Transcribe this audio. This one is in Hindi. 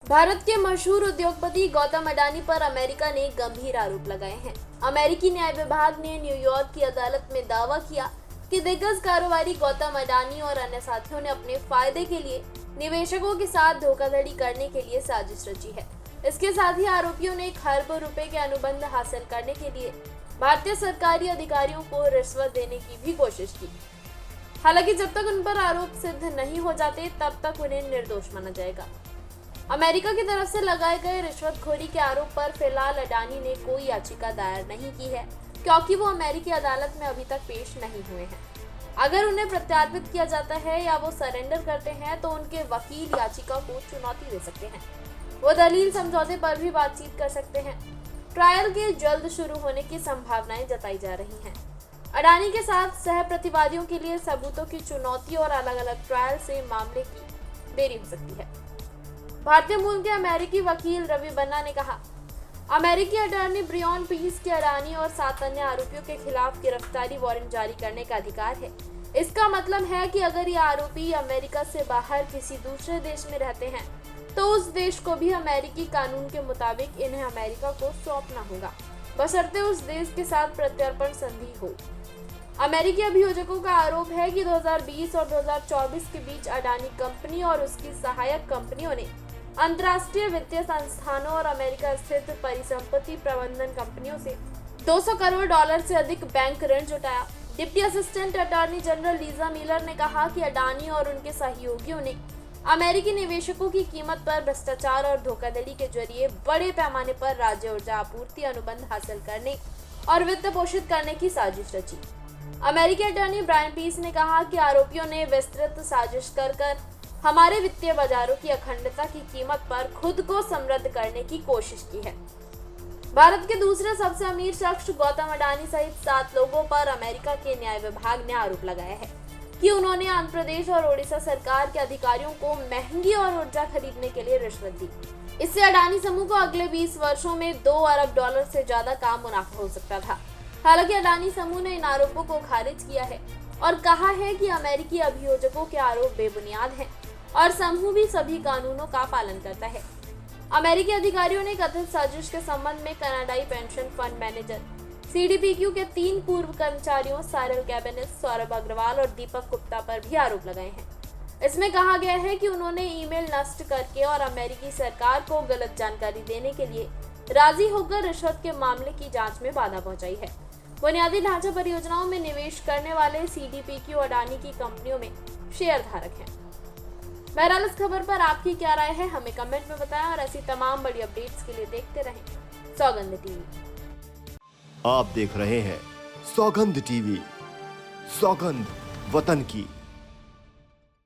भारत के मशहूर उद्योगपति गौतम अडानी पर अमेरिका ने गंभीर आरोप लगाए हैं। अमेरिकी न्याय विभाग ने न्यूयॉर्क की अदालत में दावा किया कि दिग्गज कारोबारी गौतम अडानी और अन्य साथियों ने अपने फायदे के लिए निवेशकों के साथ धोखाधड़ी करने के लिए साजिश रची है। इसके साथ ही आरोपियों ने खरबों रुपए के अनुबंध हासिल करने के लिए भारतीय सरकारी अधिकारियों को रिश्वत देने की भी कोशिश की। हालांकि जब तक उन पर आरोप सिद्ध नहीं हो जाते तब तक उन्हें निर्दोष माना जाएगा। अमेरिका की तरफ से लगाए गए रिश्वतखोरी के आरोप पर फिलहाल अडानी ने कोई याचिका दायर नहीं की है, क्योंकि वो अमेरिकी अदालत में अभी तक पेश नहीं हुए हैं। अगर उन्हें प्रत्यार्पित किया जाता है या वो सरेंडर करते हैं तो उनके वकील याचिका को चुनौती दे सकते हैं। वो दलील समझौते पर भी बातचीत कर सकते हैं। ट्रायल के जल्द शुरू होने की संभावनाएं जताई जा रही हैं। अडानी के साथ सह प्रतिवादियों के लिए सबूतों की चुनौती और अलग अलग ट्रायल से मामले की देरी हो सकती है। भारतीय मूल के अमेरिकी वकील रवि बन्ना ने कहा, अमेरिकी अटॉर्नी ब्रियन पीस के अडानी और 7 अन्य आरोपियों के खिलाफ गिरफ्तारी वारंट जारी करने का अधिकार है। इसका मतलब है कि अगर ये आरोपी अमेरिका से बाहर किसी दूसरे देश में रहते हैं तो उस देश को भी अमेरिकी कानून के मुताबिक इन्हें अमेरिका को सौंपना होगा, बशर्ते उस देश के साथ प्रत्यर्पण संधि हो। अमेरिकी अभियोजकों का आरोप है कि 2020 और 2024 के बीच अडानी कंपनी और उसकी सहायक कंपनियों ने अंतर्राष्ट्रीय वित्तीय संस्थानों और अमेरिका स्थित परिसंपत्ति प्रबंधन कंपनियों से $200 करोड़ से अधिक बैंक ऋण जुटाया। Deputy assistant attorney general Lisa Miller ने कहा कि अडानी और उनके सहयोगियों ने अमेरिकी निवेशकों की कीमत पर भ्रष्टाचार और धोखाधड़ी के जरिए बड़े पैमाने पर राज्य ऊर्जा आपूर्ति अनुबंध हासिल करने और वित्त पोषित करने की साजिश रची। अमेरिकी अटॉर्नी ब्रायन पीस ने कहा कि आरोपियों ने विस्तृत साजिश कर हमारे वित्तीय बाजारों की अखंडता की कीमत पर खुद को समृद्ध करने की कोशिश की है। भारत के दूसरे सबसे अमीर शख्स गौतम अडानी सहित 7 लोगों पर अमेरिका के न्याय विभाग ने आरोप लगाया है कि उन्होंने आंध्र प्रदेश और ओडिशा सरकार के अधिकारियों को महंगी और ऊर्जा खरीदने के लिए रिश्वत दी। इससे अडानी समूह को अगले 20 वर्षों में $2 अरब से ज्यादा का मुनाफा हो सकता था। हालांकि अडानी समूह ने इन आरोपों को खारिज किया है और कहा है कि अमेरिकी अभियोजकों के आरोप बेबुनियाद हैं और समूह भी सभी कानूनों का पालन करता है। अमेरिकी अधिकारियों ने कथित साजिश के संबंध में कनाडाई पेंशन फंड मैनेजर CDPQ के 3 पूर्व कर्मचारियों साइरल कैबेनेस, सौरभ अग्रवाल और दीपक गुप्ता पर भी आरोप लगाए हैं। इसमें कहा गया है कि उन्होंने ईमेल नष्ट करके और अमेरिकी सरकार को गलत जानकारी देने के लिए राजी होकर रिश्वत के मामले की जांच में बाधा पहुंचाई है। बुनियादी ढांचा परियोजनाओं में निवेश करने वाले CDPQ अडानी की कंपनियों में शेयर धारक हैं। बहरहाल इस खबर पर आपकी क्या राय है, हमें कमेंट में बताएं और ऐसी तमाम बड़ी अपडेट्स के लिए देखते रहें सौगंध टीवी। आप देख रहे हैं सौगंध टीवी, सौगंध वतन की।